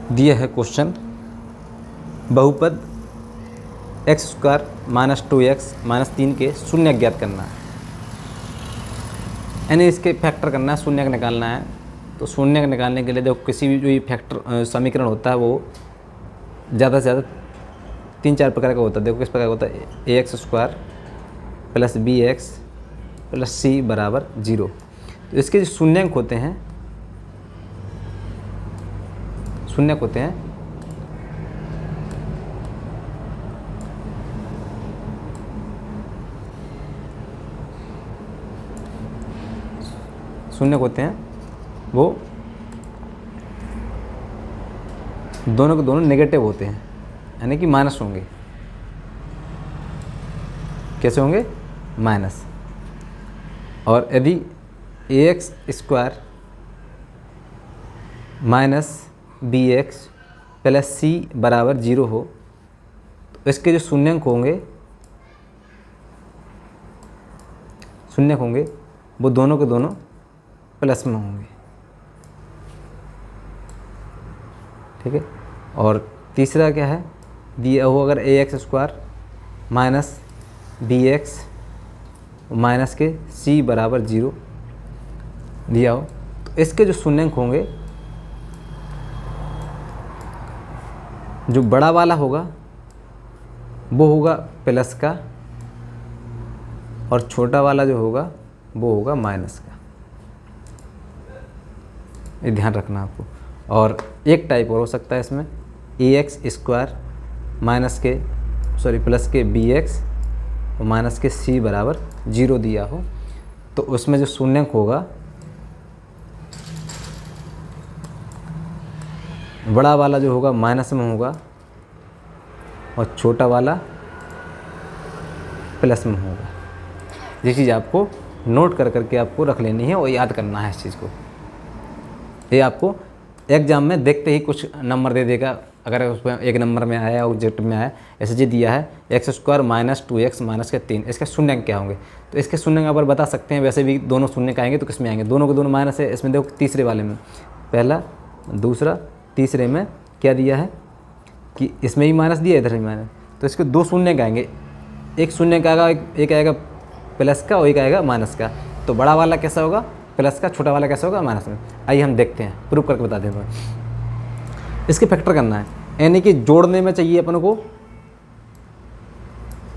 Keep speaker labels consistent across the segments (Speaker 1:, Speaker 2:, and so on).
Speaker 1: दिया है क्वेश्चन, बहुपद x² माइनस 2x माइनस 3 के शून्य ज्ञात करना है, यानी इसके फैक्टर करना है, शून्य निकालना है। तो शून्य निकालने के लिए देखो किसी भी जो ये फैक्टर समीकरण होता है वो ज़्यादा से ज़्यादा 3-4 प्रकार का होता है। देखो किस प्रकार का होता है, ax² plus bx plus c बराबर 0। तो इसके जो शून्यंक होते हैं वो दोनों के दोनों नेगेटिव होते हैं, यानी कि माइनस होंगे। कैसे होंगे? माइनस। और यदि ax² minus bx plus c बराबर 0 हो तो इसके जो शून्यंक होंगे वो दोनों के दोनों प्लस में होंगे। ठीक है। और तीसरा क्या है, दिया हो अगर ax² माइनस bx माइनस के c बराबर 0 दिया हो तो इसके जो शून्यंक होंगे, जो बड़ा वाला होगा वो होगा प्लस का और छोटा वाला जो होगा वो होगा माइनस का। ये ध्यान रखना आपको। और एक टाइप और हो सकता है इसमें, ax² प्लस के bx और माइनस के c बराबर 0 दिया हो तो उसमें जो शून्यंक होगा, बड़ा वाला जो होगा माइनस में होगा और छोटा वाला प्लस में होगा। ये चीज़ आपको नोट कर करके आपको रख लेनी है और याद करना है इस चीज़ को। ये आपको एग्जाम में देखते ही कुछ नंबर दे देगा, अगर उसमें 1 नंबर में आया ऑब्जेक्ट में आया, ऐसे जी दिया है x² माइनस 2x माइनस के 3, इसके शून्यंक क्या होंगे? तो इसके शून्यंक आप बता सकते हैं। वैसे भी दोनों शून्यंक आएंगे तो किस में आएंगे? दोनों के दोनों माइनस है। इसमें देखो तीसरे वाले में, पहला दूसरा तीसरे में क्या दिया है कि इसमें भी माइनस दिया है, इधर भी माइनस, तो इसके 2 शून्यंक आएंगे। एक शून्यंक आएगा, एक आएगा प्लस का और एक आएगा माइनस का। तो बड़ा वाला कैसा होगा? प्लस का। छोटा वाला कैसा होगा? माइनस में। आइए हम देखते हैं, प्रूफ करके बता दें। इसके फैक्टर करना है, यानी कि जोड़ने में चाहिए अपन को,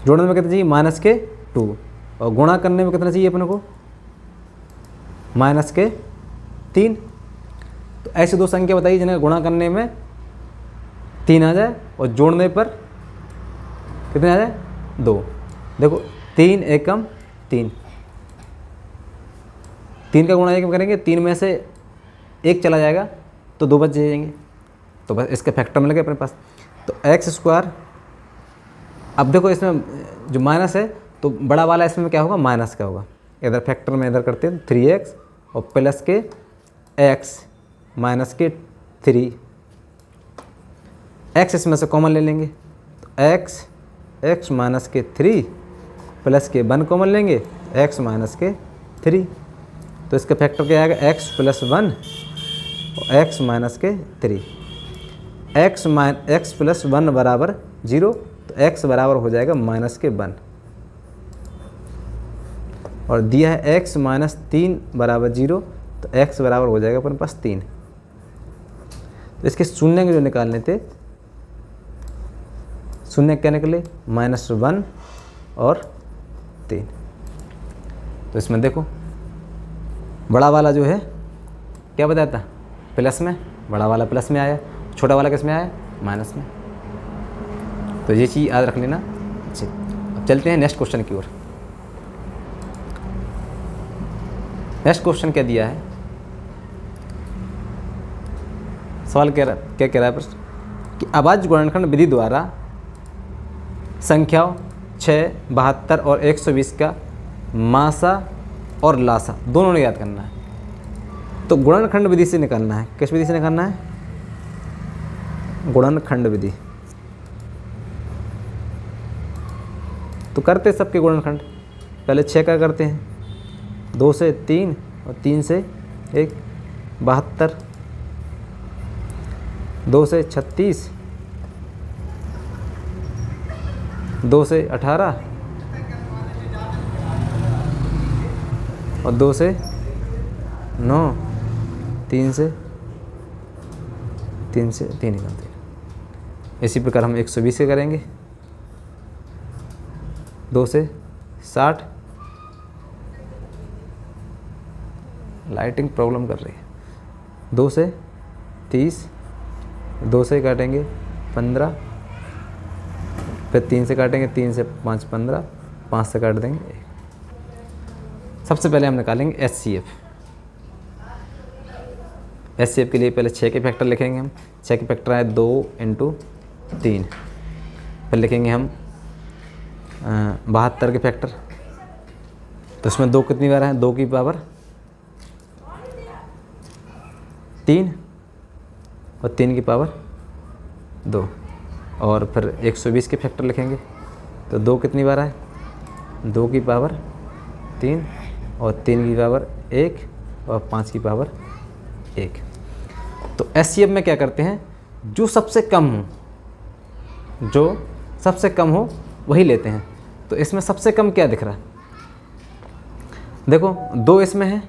Speaker 1: जोड़ने में कितना चाहिए? माइनस के 2। और गुणा करने में कितना चाहिए अपन को? माइनस के 3। तो ऐसे 2 संख्या बताइए जिन्हें गुणा करने में 3 आ जाए और जोड़ने पर कितने आ जाए? 2। देखो 3 एकम 3, 3 का गुणा 1 में करेंगे, 3 में से 1 चला जाएगा तो 2 बच जाएंगे। तो बस इसके फैक्टर मिल गए अपने पास। तो x², अब देखो इसमें जो माइनस है तो बड़ा वाला इसमें क्या होगा? माइनस का होगा। इधर फैक्टर में इधर करते हैं 3x और प्लस के x माइनस के 3, x इसमें से कॉमन ले लेंगे तो x माइनस के 3 प्लस के 1 कॉमन लेंगे, x माइनस के 3। तो इसका फैक्टर क्या आएगा? x प्लस 1 और x माइनस के 3। x प्लस 1 बराबर 0, तो x बराबर हो जाएगा माइनस के 1। और दिया है x माइनस 3 बराबर 0, तो x बराबर हो जाएगा अपने पास 3। तो इसके शून्य जो निकालने थे, शून्य क्या निकले? -1 और 3। तो इसमें देखो बड़ा वाला जो है क्या बताया था? प्लस में, बड़ा वाला प्लस में आया, छोटा वाला किस में आया? माइनस में। तो ये चीज़ याद रख लेना। अच्छा, अब चलते हैं नेक्स्ट क्वेश्चन की ओर। नेक्स्ट क्वेश्चन क्या दिया है? सवाल क्या कह रहा है प्रश्न कि अभाज्य गुणनखंड विधि द्वारा संख्याओं 6, 72 और 120 का मासा और लासा दोनों ने याद करना है। तो गुणनखंड विधि से निकालना है। किस विधि से निकालना है? गुणनखंड विधि। तो करते सबके गुणनखंड, पहले 6 का करते हैं, 2 से 3 और 3 से 1, 72। 2 से 36, 2 से 18 और 2 से 9, 3 से 3 निकलते हैं। इसी प्रकार हम 120 के करेंगे। 2 से 60, लाइटिंग प्रॉब्लम कर रही है। 2 से 30, 2 से काटेंगे 15, फिर 3 से काटेंगे, 3 से 5 15, 5 से काट देंगे 1। सबसे पहले हम निकालेंगे HCF। HCF के लिए पहले 6 के फैक्टर लिखेंगे हम। 6 के फैक्टर आए 2 × 3। फिर लिखेंगे हम 72 के फैक्टर। तो उसमें 2 कितनी बार है? 2 की पावर 3 और 3 की पावर 2। और फिर 120 के फैक्टर लिखेंगे। तो 2 कितनी बार है? 2 की पावर 3 और 3 की पावर 1 और 5 की पावर 1। तो HCF में क्या करते हैं? जो सबसे कम हो वही लेते हैं। तो इसमें सबसे कम क्या दिख रहा है? देखो 2 इसमें है,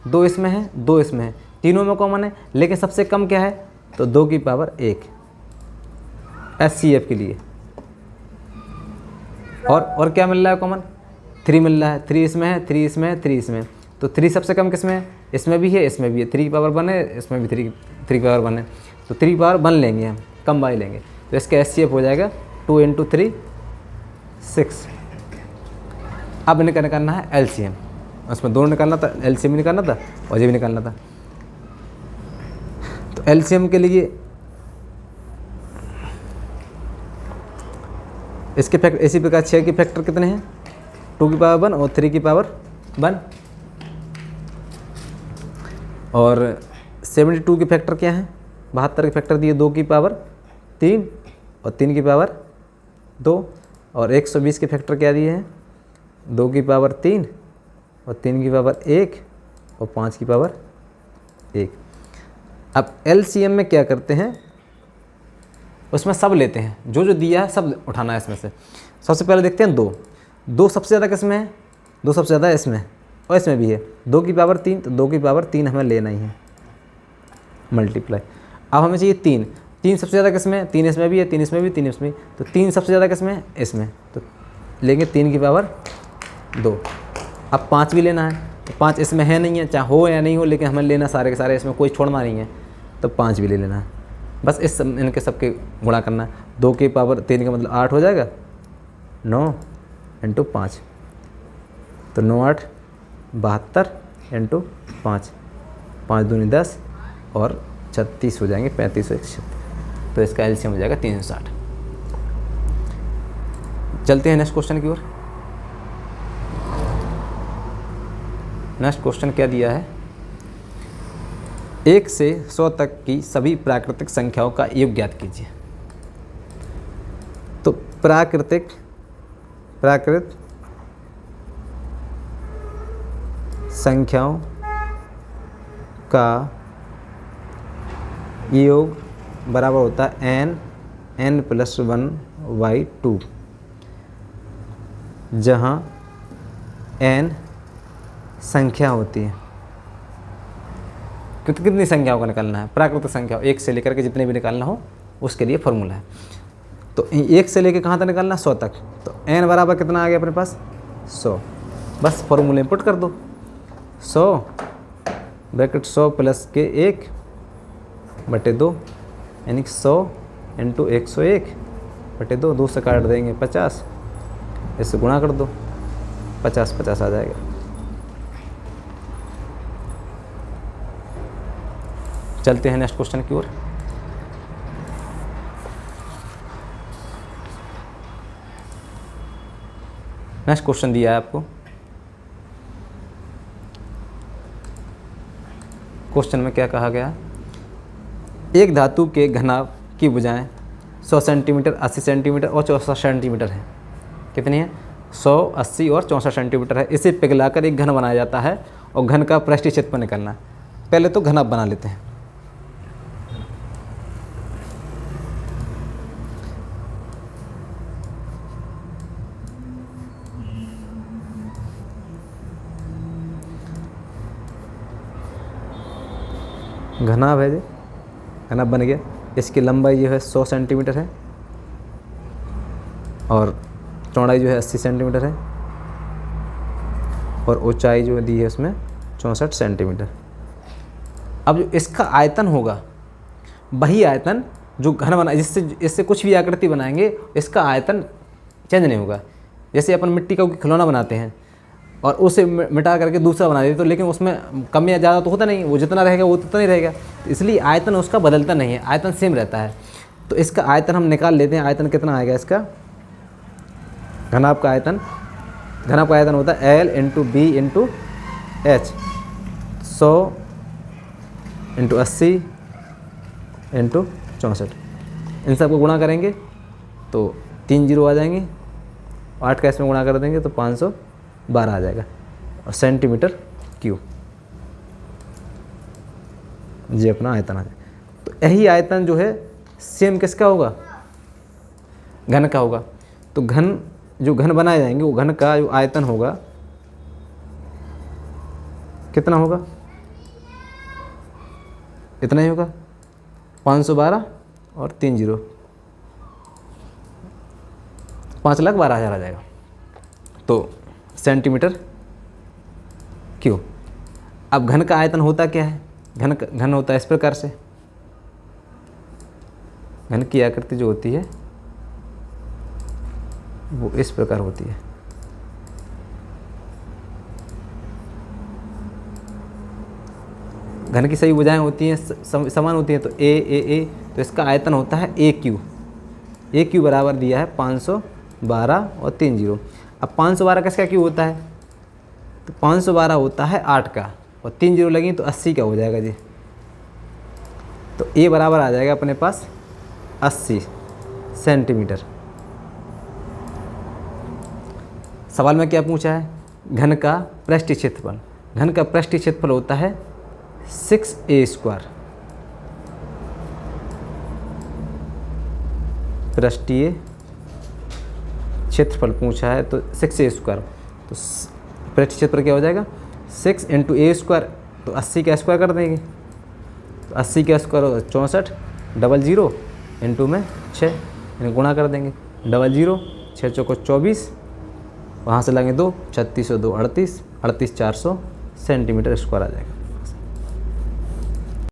Speaker 1: 2 इसमें है, 2 इसमें है, तीनों में कॉमन है, लेकिन सबसे कम क्या है? तो 2 की पावर 1 HCF के लिए। और क्या मिल रहा है कॉमन? 3 मिल रहा है। 3 इसमें है, 3 इसमें है, 3 इसमें है। तो 3 सबसे कम किस में है? इसमें भी है, इसमें भी है। 3 की पावर 1 है, इसमें भी 3 की पावर 1 है। तो 3 की पावर 1 लेंगे हम, कम बाई लेंगे। तो इसका HCF हो जाएगा 2 × 3 6। अब इन्हें क्या निकालना है? LCM। उसमें दोनों निकालना था, LCM भी निकालना था और ये भी निकालना था। तो LCM के लिए इसके फैक्टर इसी प्रकार 6 के फैक्टर कितने हैं? 2 की पावर 1 और 3 की पावर 1। और 72 के फैक्टर क्या हैं? 72 के फैक्टर दिए 2 की पावर 3 और 3 की पावर 2। और 120 के फैक्टर क्या दिए हैं? 2 की पावर 3 और 3 की पावर 1 और 5 की पावर 1। अब LCM में क्या करते हैं? उसमें सब लेते हैं, जो दिया है सब उठाना है इसमें से। सबसे पहले देखते हैं 2 सबसे ज़्यादा किस में है? 2 सबसे ज़्यादा इसमें और इसमें भी है। 2 की पावर 3, तो 2 की पावर 3 हमें लेना ही है, मल्टीप्लाई। अब हमें चाहिए 3 सबसे ज़्यादा किस में है? 3 इसमें भी है, 3 इसमें भी, 3 इसमें भी। तो 3 सबसे ज़्यादा किस में है? इसमें। तो लेंगे 3 की पावर 2। अब 5 भी लेना है। तो 5 इसमें है नहीं है, चाहे हो या नहीं हो, लेकिन हमें लेना सारे के सारे, इसमें कोई छोड़ना नहीं है। तो 5 भी ले लेना है। बस इनके सबके गुणा करना है। 2 की पावर 3 का मतलब 8 हो जाएगा, 9 × 5। तो 9 8 72 × 5, 5 दूनी 10 और 36 हो जाएंगे, 35 और 136। तो इसका LCM हो जाएगा 360। चलते हैं नेक्स्ट क्वेश्चन की ओर। नेक्स्ट क्वेश्चन क्या दिया है? 1 से 100 तक की सभी प्राकृतिक संख्याओं का योग ज्ञात कीजिए। तो प्राकृत संख्याओं का योग बराबर होता है n + 1/2, जहाँ n संख्या होती है। कितनी संख्याओं का निकालना है? प्राकृतिक संख्या 1 से लेकर के जितने भी निकालना हो उसके लिए फॉर्मूला है। तो 1 से लेकर कहाँ तक निकालना? 100 तक। तो n बराबर कितना आ गया अपने पास? 100। बस फॉर्मूला इंपुट कर दो। 100 ब्रैकेट 100 + के 1/2, यानी 100 × 101/2। 2 से काट देंगे 50, इससे गुणा कर दो, 50 आ जाएगा। चलते हैं नेक्स्ट क्वेश्चन की ओर। नेक्स्ट क्वेश्चन दिया है आपको। क्वेश्चन में क्या कहा गया? एक धातु के घनाभ की भुजाएं 100 सेंटीमीटर, 80 सेंटीमीटर और 64 सेंटीमीटर है। कितनी है? 100, 80 और 64 सेंटीमीटर है। इसे पिघलाकर एक घन बनाया जाता है और घन का पृष्ठीय क्षेत्रफल निकालना है। पहले तो घनाभ बना लेते हैं। घनाभ है, घनाभ बन गया। इसकी लंबाई जो है 100 सेंटीमीटर है और चौड़ाई जो है 80 सेंटीमीटर है और ऊंचाई जो दी है उसमें 64 सेंटीमीटर। अब जो इसका आयतन होगा वही आयतन जो घन बना, जिससे इससे कुछ भी आकृति बनाएंगे इसका आयतन चेंज नहीं होगा। जैसे अपन मिट्टी का कोई खिलौना बनाते हैं और उसे मिटा करके दूसरा बना देते तो लेकिन उसमें कम या ज़्यादा तो होता नहीं, वो जितना रहेगा वो उतना ही रहेगा। तो इसलिए आयतन उसका बदलता नहीं है, आयतन सेम रहता है। तो इसका आयतन हम निकाल लेते हैं। आयतन कितना आएगा इसका? घनाभ का आयतन होता है L into B into H, 100 into 80 into 64। इन सबको गुणा करेंगे तो 3 जीरो आ जाएंगे, 8 का इसमें गुणा कर देंगे तो 512 आ जाएगा और सेंटीमीटर क्यूब ये अपना आयतन आ जाएगा। तो यही आयतन जो है सेम किसका होगा? घन का होगा। तो घन जो घन बनाए जाएंगे वो घन का जो आयतन होगा कितना होगा? इतना ही होगा, 512 और 3 जीरो, 5,12,000 आ जाएगा। तो सेंटीमीटर क्यूब। अब घन का आयतन होता क्या है? घन होता है इस प्रकार से। घन की आकृति जो होती है वो इस प्रकार होती है। घन की सभी भुजाएं होती हैं, समान होती हैं। तो ए तो इसका आयतन होता है ए क्यू बराबर दिया है 512 और 3 जीरो। अब 512 किसका क्यू होता है? तो 512 होता है 8 का और 3 जीरो लगी तो 80 का हो जाएगा जी। तो ए बराबर आ जाएगा अपने पास 80 सेंटीमीटर। सवाल में क्या पूछा है? घन का पृष्ठीय क्षेत्रफल। घन का पृष्ठीय क्षेत्रफल होता है 6a²। पृष्ठीय क्षेत्रफल पूछा है तो 6a²। तो पृष्ठीय क्षेत्रफल क्या हो जाएगा? 6 इंटू a², तो 80 का स्क्वायर कर देंगे तो 80 का स्क्वायर 64, 00 इंटू में 6 गुणा कर देंगे, 00 6 चौको 24, वहाँ से लगेंगे 2 36 और 2 38, 400 सेंटीमीटर स्क्वायर आ जाएगा।